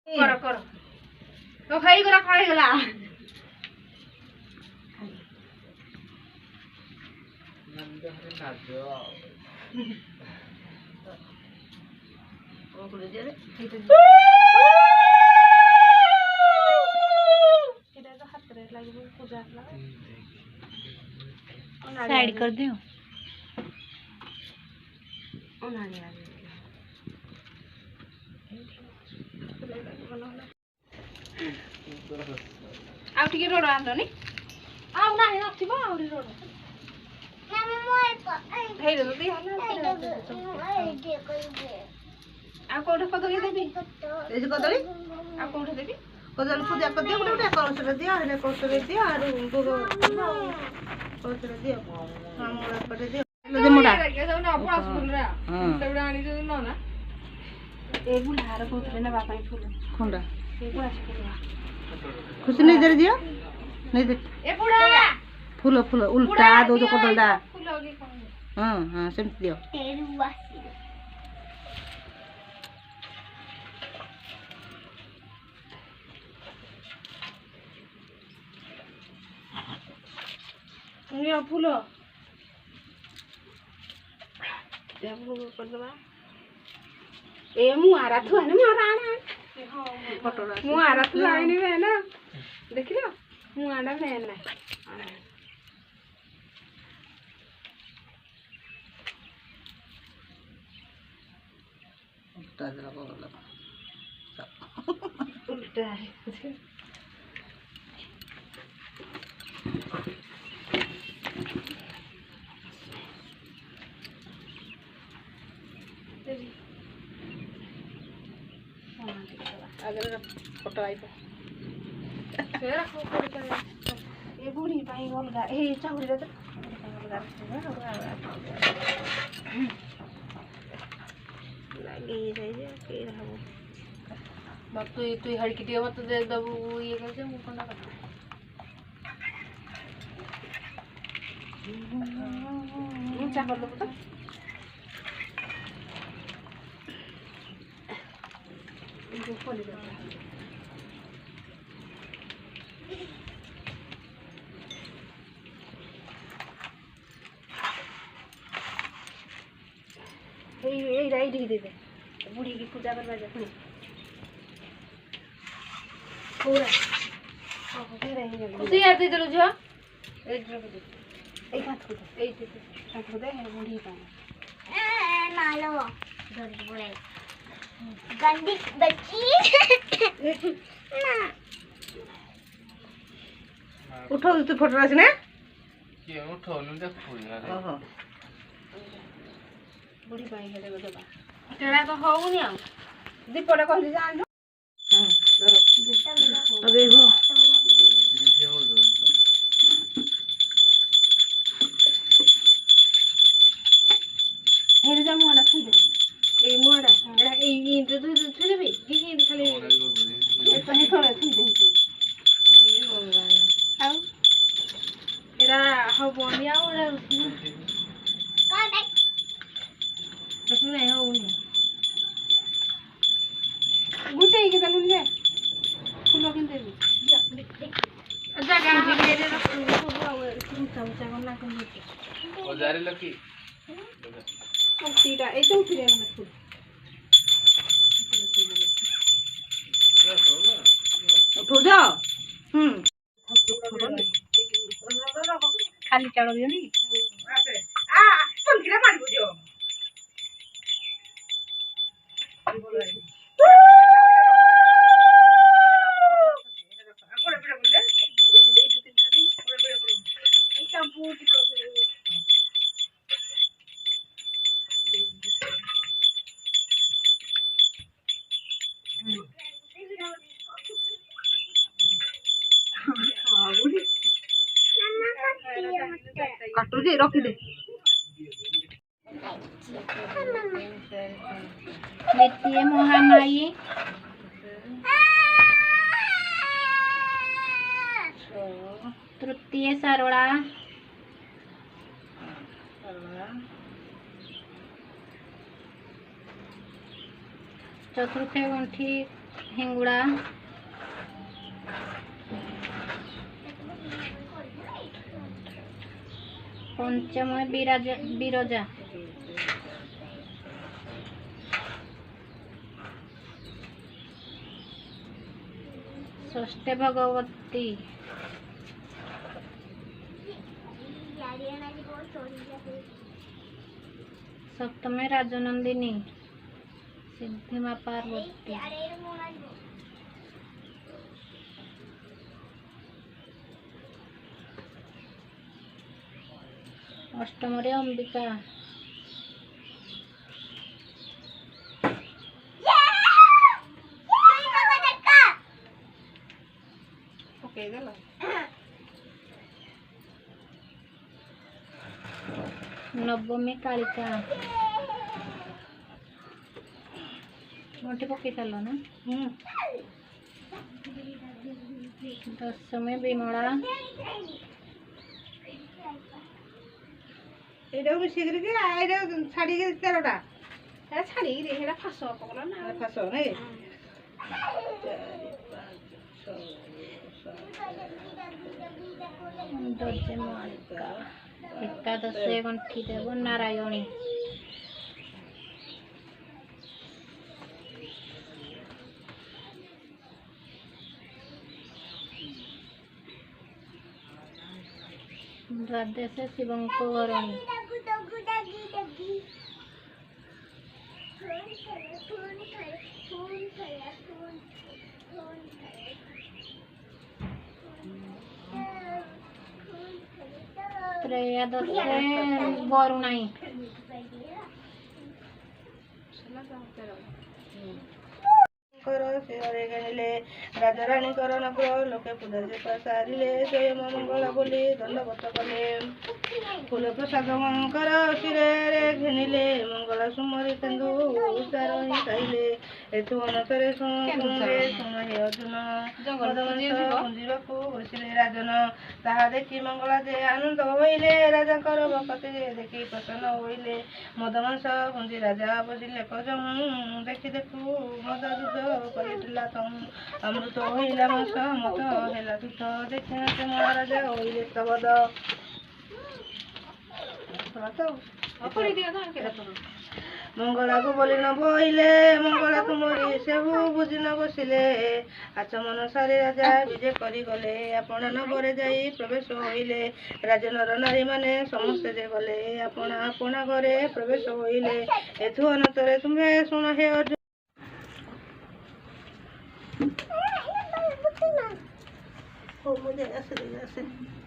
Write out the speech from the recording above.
करो करो तो खाई गला खाई गला नंद हरे नाजो ओ कुले दे एटा तो हाथ रे लागबो पूजा कला साइड कर दियो ओनानी आ आउ टिके रोड आंदनी आउ नाही नथिबो आउरी रोड हेइ रे दी हला आ कोठे कदली देबी ए जे कदली आ कोठे देबी कदली पूजा कर दियो गोटे कौशल दियो हेले कौशल दियो आरो गोगो कौशल दियो मामूला कर दियो ले मुडा के ना पास फूल रे तेबडा आनी जो न ना ए बुलार कोठे ना बापा फूल खुंडा ए बुला छकेला खुशी नहीं दे दियो नहीं दे ए बुढ़ा फूल फूल उल्टा दो जो कदलदा फूल होगी हां हां सेम दियो ये फूल ये फूल कर दबा ए मुआरा थु है ना मारा आना फोटो मुआरा थु आईने में ना देख लियो मुआरा में ना उल्टा जरा बोला उल्टा है अगर फोटो आई पे रखो ये बुढ़ी पाई अलगा ए चाउरी रे अलगा लगी जाई जे के रहबो बाप तू हड़किटिया मत दे दबू ये कैसे मुंह कोना कर ऊंचा कर दो तो इनको खोल दे ए राइट ही दे दे बूढ़ी की पूजा करवा जा पुणी पूरा उसी यार दे दे जो एक ड्रॉप दे एक हाथ को दे एक दे हाथ को दे बूढ़ी का नालो बोले गंदी बच्ची उठो तू फोटो आछ ना के उठो न देखु यार ओहो बुढ़ी पाई हेले दबा टेड़ा तो होउनी आ दीपड़ा कहली जान हां धरो अबे हो नीचे हो दो हेरे जा मुआडा थुई दे ए मुआडा एड़ा ए इंद्र थुई देबे ई खाली ए पानी थोड़ा थुई दे ये भगवान आउ एड़ा हबोनी आ ओड़ा का दे देखु नहीं होउनी गुटे के दलुन जे फूल किन देबी जगह मेरे रखू सब आवे ऊंचा ऊंचा करना कर ओ जारे लकी तीटा ए तो फिरे ना फूल उठो जा खाली चाड़ो दियो नी आ पंखीरा पानी बुझो काटू जे रखी दे देखिए महामाई तृतीय सरवड़ा चतुर्थ गंठी ହିଙ୍ଗୁଳା, ପଞ୍ଚମ ବିରଜା, ଷଷ୍ଠେ ଭଗବତୀ, ସପ୍ତମେ ରାଜନନ୍ଦିନୀ, ସିଦ୍ଧିମା ପାର୍ବତୀ, ଅଷ୍ଟମରେ ଅମ୍ବିକା, ପକେଇଦେଲ ନବମୀ କାଳିକା, ମୋଟେ ପକେଇ ସାରିଲ ନା? ଦଶମୀ ବିମଳା, ଏଇଟାକୁ ମିଶିକିରି କି ଏଇଟା ଛାଡ଼ିକି ତେରଟା ହେରା ଛାଡ଼ିକିରି ହେରା ଫାସ ପକଲ ନା ଫାସ ନାଇଁ ଦଶମାଳିକା, ଏକାଦଶେ ଗଣ୍ଠି ଦେବ ନାରାୟଣୀ, ଦ୍ୱାଦଶେ ଶିବଙ୍କ ଘରଣୀ, ତ୍ରୟୋଦଶେ ବରୁଣାଇ, ଶିରରେ ଗଣିଲେ ରାଜାରାଣୀଙ୍କର ନଗର ଲୋକେ ପୂଜା ସାରିଲେ ସ୍ୱୟଂ ମଙ୍ଗଳ ବୋଲି ଦଣ୍ଡବତ କଲେ ଫୁଲ ପ୍ରସାଦ ମଙ୍କର ଶିରରେ ଘେନିଲେ ମଙ୍ଗଳ ସୁମରି କେନ୍ଦୁ ଉଚ୍ଚାର ହିଁ କହିଲେ ଏଠୁ ଅନତରେ ଶୁଣେ ଶୁଣ ହେ ଅର୍ଜୁନ ପୁଞ୍ଜିବାକୁ ବସିଲେ ରାଜନ ତାହା ଦେଖି ମଙ୍ଗଳା ଯେ ଆନନ୍ଦ ହୋଇଲେ ରାଜାଙ୍କର ଭକତି ଦେଖି ପ୍ରସନ୍ନ ହୋଇଲେ ମଦମାଂସ ପୁଞ୍ଜି ରାଜା ବସିଲେ କଜ ଦେଖି ଦେଖୁ ମଦ ଦୁଧ କରିଥିଲା ତମୁ ଅମୃତ ହୋଇଲା ମାଂସ ମତ ହେଲା ଦୁଧ ଦେଖିନ ସେ ମହାରାଜା ହୋଇଲେ ସ୍ତବଦ ମଙ୍ଗଳାକୁ ବୋଲି ନ ବୋଇଲେ ମଙ୍ଗଳା ତୁମରି ସେବୁ ବୁଝି ନ ବସିଲେ ଆଚମନ ସାରି ରାଜା ବିଜେ କରିଗଲେ ଆପଣା ନଗରେ ଯାଇ ପ୍ରବେଶ ହୋଇଲେ ରାଜନର ନାରୀମାନେ ସମସ୍ତେ ଯେ ଗଲେ ଆପଣା ଆପଣା ଘରେ ପ୍ରବେଶ ହୋଇଲେ ଏଥୁ ଅନତରେ ତୁମେ ଶୁଣ ହେ ଅର୍ଜୁନ ହଉ ମୁଁ ଯାଇ ଆସିଲି